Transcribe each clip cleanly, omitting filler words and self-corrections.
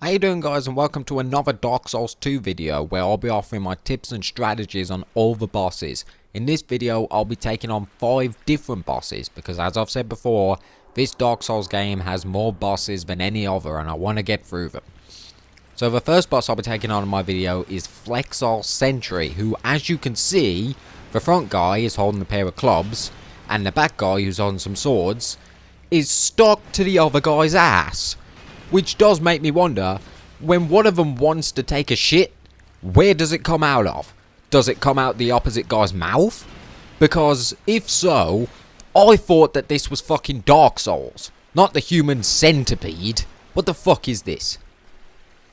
How you doing, guys, and welcome to another Dark Souls 2 video where I'll be offering my tips and strategies on all the bosses. In this video I'll be taking on 5 different bosses because, as I've said before, this Dark Souls game has more bosses than any other and I want to get through them. So the first boss I'll be taking on in my video is Flexile Sentry, who, as you can see, the front guy is holding a pair of clubs and the back guy, who's holding some swords, is stuck to the other guy's ass. Which does make me wonder, when one of them wants to take a shit, where does it come out of? Does it come out the opposite guy's mouth? Because if so, I thought that this was fucking Dark Souls, not the human centipede. What the fuck is this?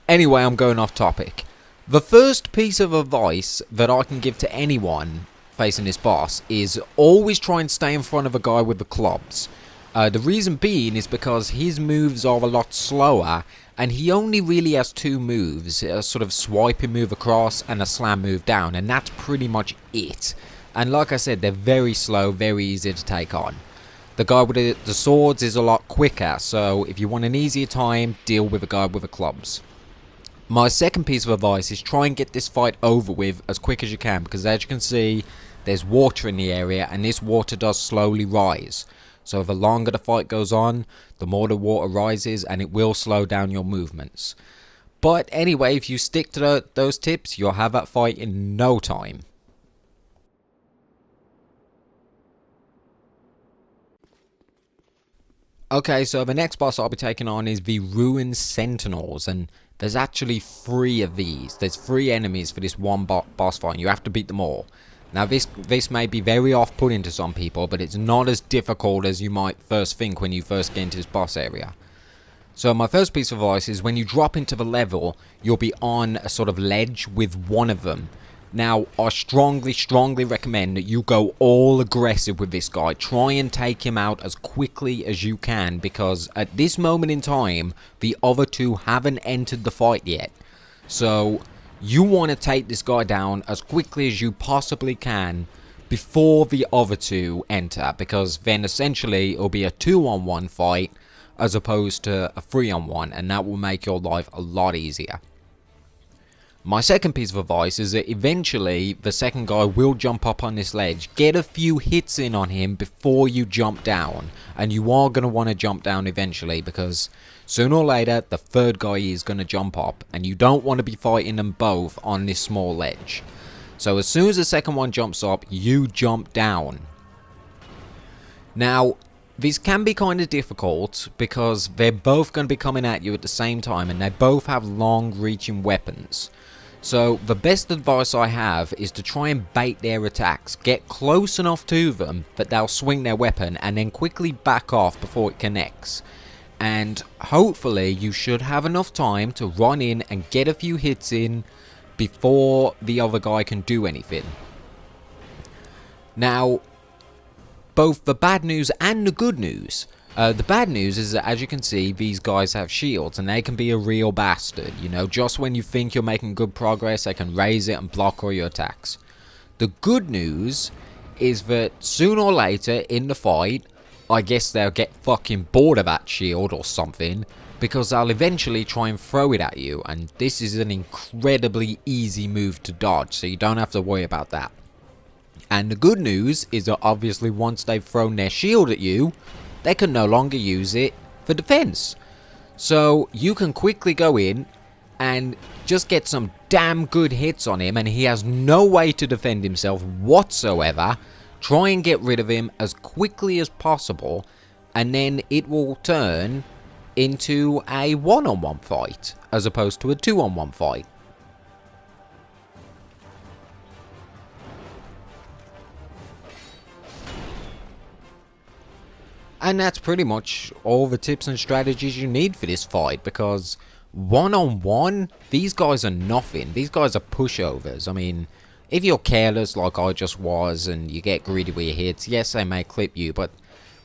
Anyway, I'm going off topic. The first piece of advice that I can give to anyone facing this boss is always try and stay in front of a guy with the clubs. The reason being is because his moves are a lot slower and he only really has 2 moves, a sort of swiping move across and a slam move down, and that's pretty much it. And like I said, they're very slow, very easy to take on. The guy with the swords is a lot quicker, so if you want an easier time, deal with a guy with the clubs. My second piece of advice is try and get this fight over with as quick as you can, because as you can see, there's water in the area and this water does slowly rise. So the longer the fight goes on, the more the water rises and it will slow down your movements. But anyway, if you stick to those tips, you'll have that fight in no time. Okay, so the next boss I'll be taking on is the Ruined Sentinels, and there's actually 3 of these. There's 3 enemies for this one boss fight and you have to beat them all. Now this may be very off-putting to some people, but it's not as difficult as you might first think when you first get into this boss area. So my first piece of advice is when you drop into the level, you'll be on a sort of ledge with one of them. Now I strongly recommend that you go all aggressive with this guy. Try and take him out as quickly as you can, because at this moment in time, the other 2 haven't entered the fight yet. So you want to take this guy down as quickly as you possibly can before the other 2 enter, because then essentially it'll be a 2-on-1 fight as opposed to a 3-on-1, and that will make your life a lot easier. My second piece of advice is that eventually the second guy will jump up on this ledge. Get a few hits in on him before you jump down, and you are going to want to jump down eventually, because sooner or later the third guy is going to jump up and you don't want to be fighting them both on this small ledge. So as soon as the second one jumps up, you jump down. Now this can be kind of difficult because they're both going to be coming at you at the same time and they both have long reaching weapons. So the best advice I have is to try and bait their attacks. Get close enough to them that they'll swing their weapon and then quickly back off before it connects. And hopefully you should have enough time to run in and get a few hits in before the other guy can do anything. Now, both the bad news and the good news. The bad news is that, as you can see, these guys have shields and they can be a real bastard. You know, just when you think you're making good progress, they can raise it and block all your attacks. The good news is that sooner or later in the fight, I guess they'll get fucking bored of that shield or something, because they'll eventually try and throw it at you, and this is an incredibly easy move to dodge, so you don't have to worry about that. And the good news is that obviously once they've thrown their shield at you, they can no longer use it for defense. So you can quickly go in and just get some damn good hits on him and he has no way to defend himself whatsoever. Try and get rid of him as quickly as possible, and then it will turn into a 1-on-1 fight as opposed to a 2-on-1 fight. And that's pretty much all the tips and strategies you need for this fight, because 1-on-1, these guys are nothing. These guys are pushovers. I mean, if you're careless like I just was and you get greedy with your hits, yes, they may clip you, but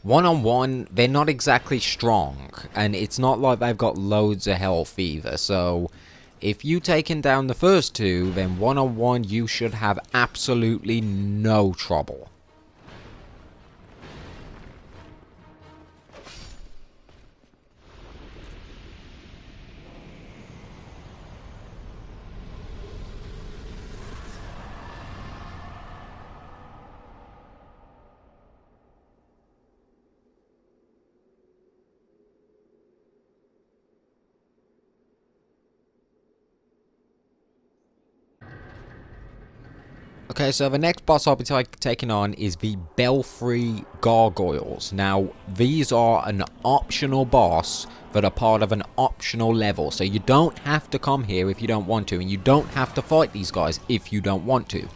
1-on-1, they're not exactly strong, and it's not like they've got loads of health either. So if you taken down the first 2, then 1-on-1 you should have absolutely no trouble. Okay, so the next boss I'll be taking on is the Belfry Gargoyles. Now, these are an optional boss that are part of an optional level. So you don't have to come here if you don't want to, and you don't have to fight these guys if you don't want to.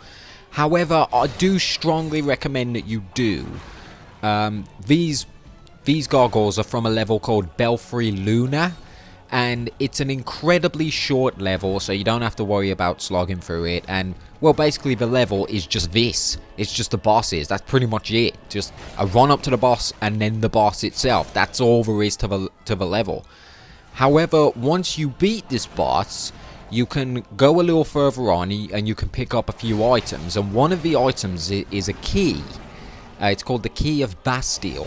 However, I do strongly recommend that you do. These gargoyles are from a level called Belfry Luna. And it's an incredibly short level, so you don't have to worry about slogging through it. And, well, basically the level is just this. It's just the bosses. That's pretty much it. Just a run up to the boss and then the boss itself. That's all there is to the level. However, once you beat this boss, you can go a little further on and you can pick up a few items. And one of the items is a key. It's called the Key of Bastille.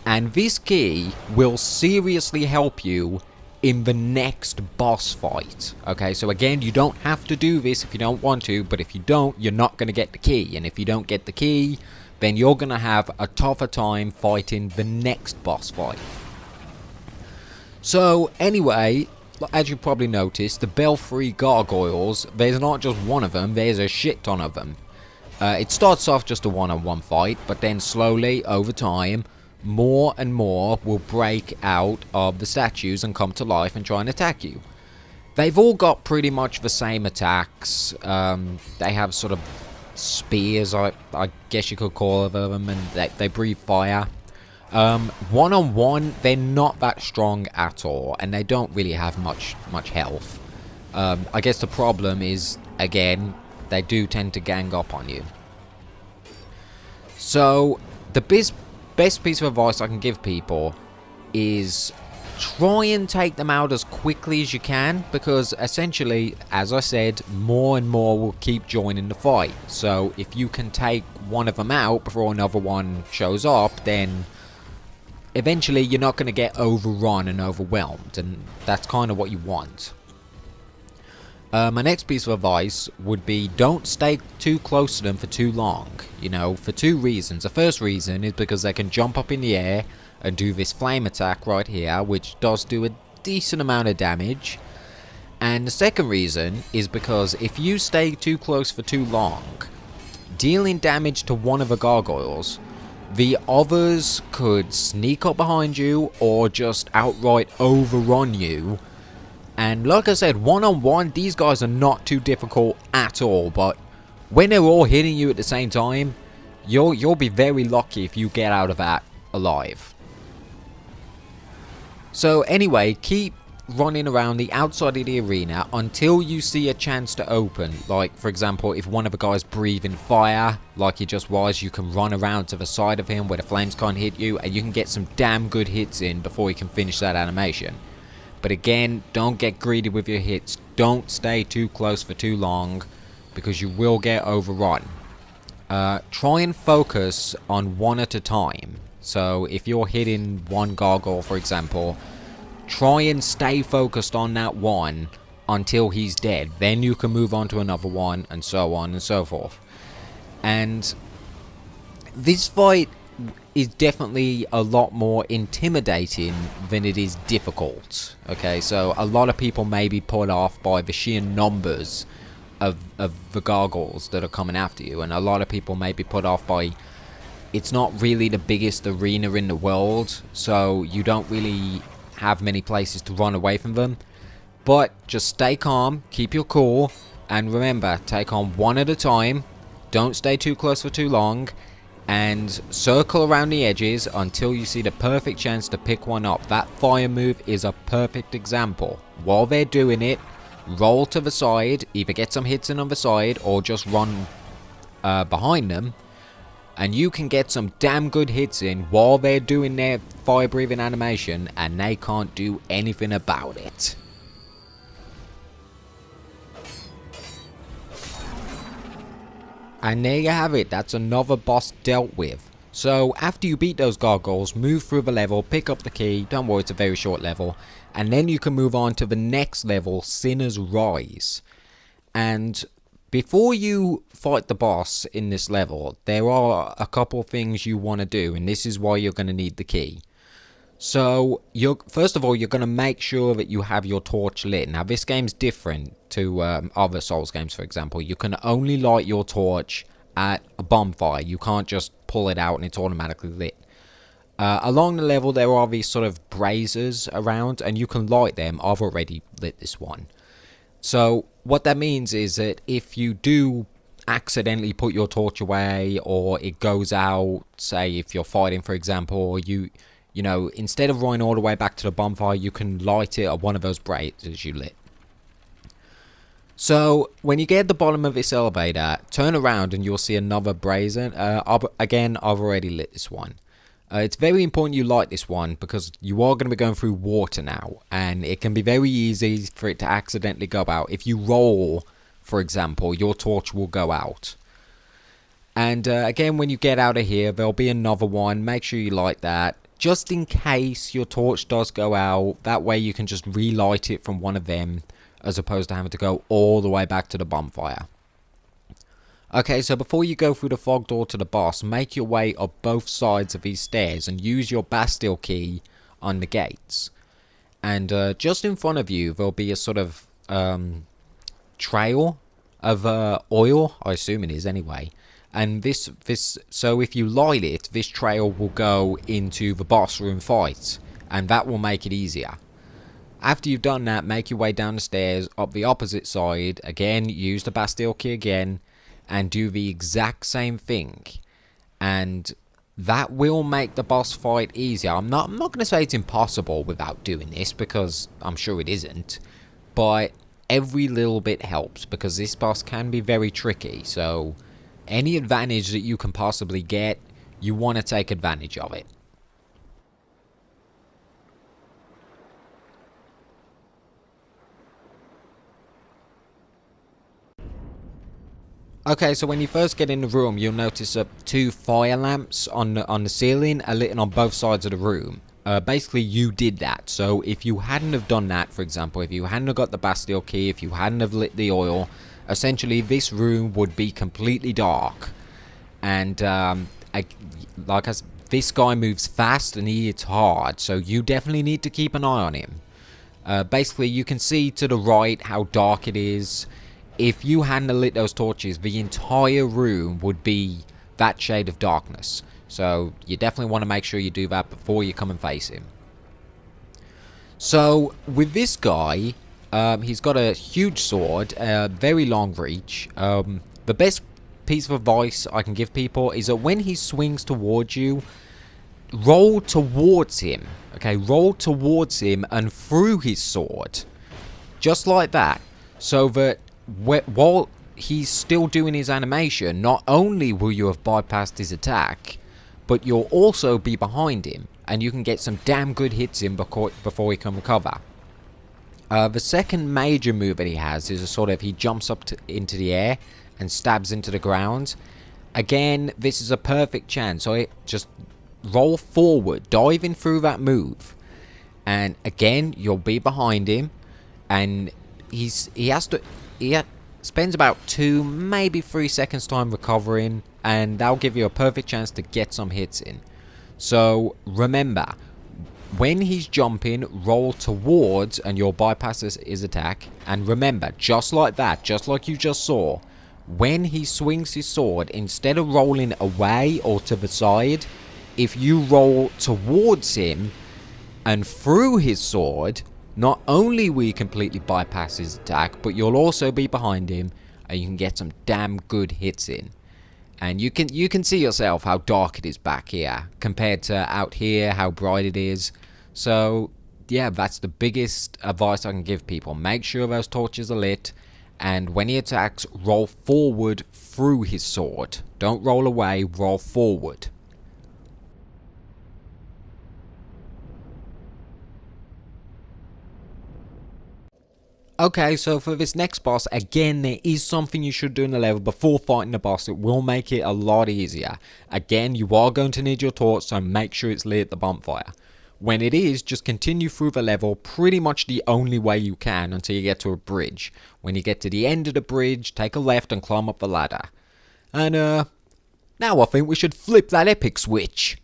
And this key will seriously help you in the next boss fight. Okay, so again, you don't have to do this if you don't want to, but if you don't, you're not going to get the key. And if you don't get the key, then you're going to have a tougher time fighting the next boss fight. So anyway, as you probably noticed, the Belfry Gargoyles, there's not just one of them, there's a shit ton of them. It starts off just a one-on-one fight, but then slowly, over time, more and more will break out of the statues and come to life and try and attack you. They've all got pretty much the same attacks. They have sort of spears, I guess you could call them, and they breathe fire. One-on-one, they're not that strong at all, and they don't really have much health. I guess the problem is, again, they do tend to gang up on you. So, the best piece of advice I can give people is try and take them out as quickly as you can, because essentially, as I said, more and more will keep joining the fight. So if you can take one of them out before another one shows up, then eventually you're not going to get overrun and overwhelmed, and that's kind of what you want. My next piece of advice would be don't stay too close to them for too long, you know, for two reasons. The first reason is because they can jump up in the air and do this flame attack right here, which does do a decent amount of damage. And the second reason is because if you stay too close for too long, dealing damage to one of the gargoyles, the others could sneak up behind you or just outright overrun you. And like I said, one-on-one, these guys are not too difficult at all, but when they're all hitting you at the same time, you'll be very lucky if you get out of that alive. So anyway, keep running around the outside of the arena until you see a chance to open. Like, for example, if one of the guys breathing fire, like he just was, you can run around to the side of him where the flames can't hit you, and you can get some damn good hits in before he can finish that animation. But again, don't get greedy with your hits. Don't stay too close for too long, because you will get overrun. Try and focus on one at a time. So if you're hitting one gargoyle, for example, try and stay focused on that one until he's dead. Then you can move on to another one, and so on and so forth. And this fight is definitely a lot more intimidating than it is difficult. Okay, so a lot of people may be put off by the sheer numbers of the gargoyles that are coming after you, and a lot of people may be put off by it's not really the biggest arena in the world, so you don't really have many places to run away from them. But just stay calm, keep your cool, and remember, take on one at a time. Don't stay too close for too long, and circle around the edges until you see the perfect chance to pick one up. That fire move is a perfect example. While they're doing it, roll to the side, either get some hits in on the side or just run behind them, and you can get some damn good hits in while they're doing their fire breathing animation, and they can't do anything about it. And there you have it, that's another boss dealt with. So after you beat those gargoyles, move through the level, pick up the key, don't worry, it's a very short level, and then you can move on to the next level, Sinner's Rise. And before you fight the boss in this level, there are a couple things you want to do, and this is why you're going to need the key. So, first of all, you're going to make sure that you have your torch lit. Now, this game's different to other Souls games, for example. You can only light your torch at a bonfire. You can't just pull it out and it's automatically lit. Along the level, there are these sort of braziers around, and you can light them. I've already lit this one. So, what that means is that if you do accidentally put your torch away, or it goes out, say if you're fighting, for example, or you know, instead of running all the way back to the bonfire, you can light it at one of those braziers you lit. So, when you get at the bottom of this elevator, turn around and you'll see another brazier. Again, I've already lit this one. It's very important you light this one because you are going to be going through water now, and it can be very easy for it to accidentally go out. If you roll, for example, your torch will go out. And again, when you get out of here, there'll be another one. Make sure you light that, just in case your torch does go out. That way you can just relight it from one of them, as opposed to having to go all the way back to the bonfire. Okay, so before you go through the fog door to the boss, make your way up both sides of these stairs and use your Bastille key on the gates. And just in front of you, there'll be a sort of trail of oil, I assume it is anyway. And so if you light it, this trail will go into the boss room fight, and that will make it easier. After you've done that, make your way down the stairs, up the opposite side, again, use the Bastille key again, and do the exact same thing. And that will make the boss fight easier. I'm not going to say it's impossible without doing this, because I'm sure it isn't. But every little bit helps, because this boss can be very tricky, so any advantage that you can possibly get, you want to take advantage of it. Okay, so when you first get in the room, you'll notice 2 fire lamps on the ceiling are lit on both sides of the room. Basically, you did that. So if you hadn't have done that, for example, if you hadn't have got the Bastille key, if you hadn't have lit the oil, essentially this room would be completely dark. And this guy moves fast and he hits hard, so you definitely need to keep an eye on him. Basically, you can see to the right how dark it is. If you hadn't lit those torches, the entire room would be that shade of darkness. So you definitely want to make sure you do that before you come and face him. So with this guy, he's got a huge sword, very long reach. The best piece of advice I can give people is that when he swings towards you, roll towards him. Okay, roll towards him and through his sword. Just like that. So that while he's still doing his animation, not only will you have bypassed his attack, but you'll also be behind him, and you can get some damn good hits in before he can recover. The second major move that he has is a sort of, he jumps up into the air and stabs into the ground. Again, this is a perfect chance, so just roll forward, dive in through that move, and again, you'll be behind him, and he spends about 2, maybe 3 seconds time recovering, and that'll give you a perfect chance to get some hits in. So remember, when he's jumping, roll towards and you'll bypass his attack. And remember, just like that, just like you just saw, when he swings his sword, instead of rolling away or to the side, if you roll towards him and through his sword, not only will you completely bypass his attack, but you'll also be behind him, and you can get some damn good hits in. And you can see yourself how dark it is back here, compared to out here, how bright it is. So, yeah, that's the biggest advice I can give people. Make sure those torches are lit, and when he attacks, roll forward through his sword. Don't roll away, roll forward. Okay, so for this next boss, again, there is something you should do in the level before fighting the boss. It will make it a lot easier. Again, you are going to need your torch, so make sure it's lit at the bonfire. When it is, just continue through the level pretty much the only way you can until you get to a bridge. When you get to the end of the bridge, take a left and climb up the ladder. And now I think we should flip that epic switch.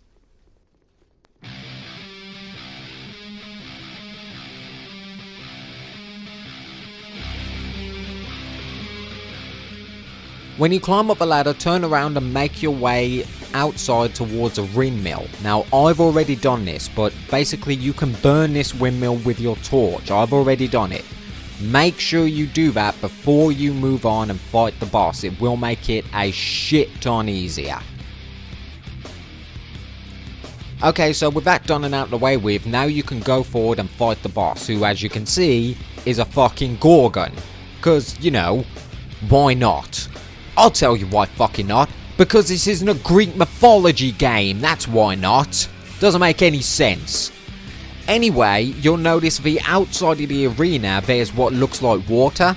When you climb up the ladder, turn around and make your way outside towards a windmill. Now, I've already done this, but basically you can burn this windmill with your torch. I've already done it. Make sure you do that before you move on and fight the boss. It will make it a shit ton easier. Okay, so with that done and out of the way with, now you can go forward and fight the boss, who, as you can see, is a fucking Gorgon. Cause, you know, why not? I'll tell you why fucking not. Because this isn't a Greek mythology game, that's why not. Doesn't make any sense. Anyway, you'll notice the outside of the arena there's what looks like water.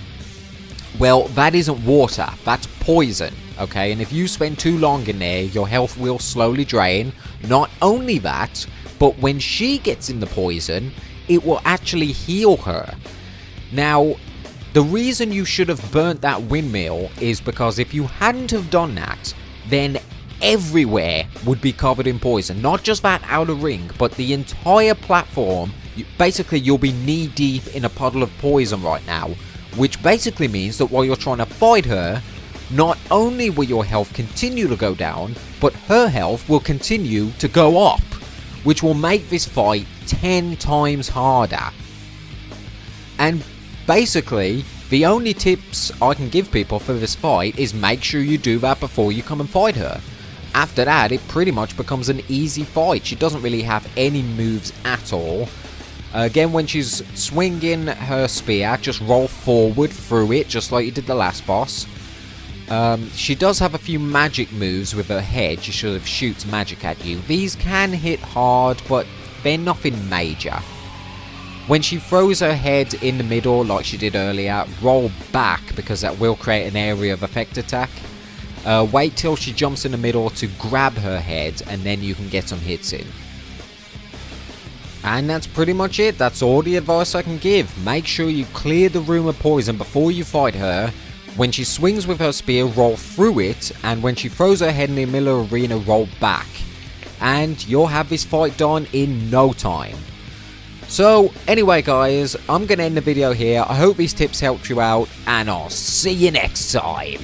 Well, that isn't water, that's poison, okay? And if you spend too long in there, your health will slowly drain. Not only that, but when she gets in the poison, it will actually heal her. Now, the reason you should have burnt that windmill is because if you hadn't have done that, then everywhere would be covered in poison. Not just that outer ring, but the entire platform. Basically, you'll be knee deep in a puddle of poison right now, which basically means that while you're trying to fight her, not only will your health continue to go down, but her health will continue to go up, which will make this fight 10 times harder. And basically, the only tips I can give people for this fight is make sure you do that before you come and fight her. After that, it pretty much becomes an easy fight. She doesn't really have any moves at all. Again, when she's swinging her spear, just roll forward through it, just like you did the last boss. She does have a few magic moves with her head. She sort of shoots magic at you. These can hit hard, but they're nothing major. When she throws her head in the middle, like she did earlier, roll back, because that will create an area of effect attack. Wait till she jumps in the middle to grab her head, and then you can get some hits in. And that's pretty much it. That's all the advice I can give. Make sure you clear the room of poison before you fight her. When she swings with her spear, roll through it, and when she throws her head in the middle of the arena, roll back. And you'll have this fight done in no time. So, anyway guys, I'm going to end the video here. I hope these tips helped you out, and I'll see you next time.